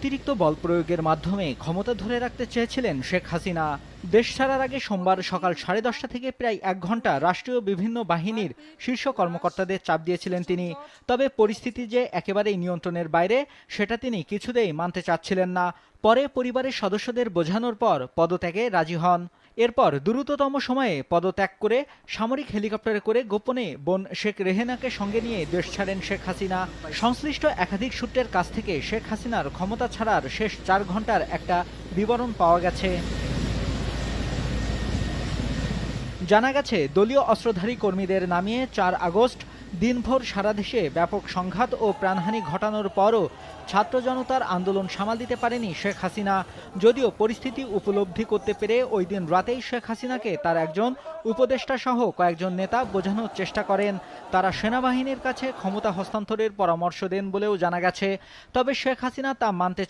অতিরিক্ত বল প্রয়োগের মাধ্যমে ক্ষমতা ধরে রাখতে চেয়েছিলেন শেখ হাসিনা। দেশ ছাড়ার আগে সোমবার সকাল 10:30 থেকে প্রায় 1 ঘন্টা রাষ্ট্রীয় বিভিন্ন বাহিনীর শীর্ষ কর্মকর্তাদের চাপ দিয়েছিলেন তিনি। তবে পরিস্থিতি যে একেবারেই নিয়ন্ত্রণের বাইরে সেটা তিনি কিছুতেই মানতে চাচ্ছিলেন না। পরে পরিবারের সদস্যদের বোঝানোর পর পদত্যাগে রাজি হন। এরপর দ্রুততম সময়ে পদত্যাগ করে সামরিক হেলিকপ্টারে করে গোপনে বোন শেখ রেহেনাকে সঙ্গে নিয়ে দেশ ছাড়েন শেখ হাসিনা। সংশ্লিষ্ট একাধিক সূত্রের কাছ থেকে শেখ হাসিনার ক্ষমতা ছাড়ার শেষ 4 ঘন্টার একটা বিবরণ পাওয়া গেছে। জানা গেছে, দলীয় অস্ত্রধারী কর্মীদের নামিয়ে 4 আগস্ট দিনভর সারা দেশে ব্যাপক সংঘাত ও প্রাণহানি ঘটানোর পরও ছাত্র জনতার আন্দোলন সামাল দিতে পারেনি শেখ হাসিনা। যদিও পরিস্থিতি উপলব্ধি করতে পেরে ওই দিন রাতেই শেখ হাসিনাকে তার একজন উপদেষ্টা সহ কয়েকজন নেতা বোঝানোর চেষ্টা করেন। তারা সেনাবাহিনীর কাছে ক্ষমতা হস্তান্তরের পরামর্শ দেন বলেও জানা গেছে। তবে শেখ হাসিনা তা মানতে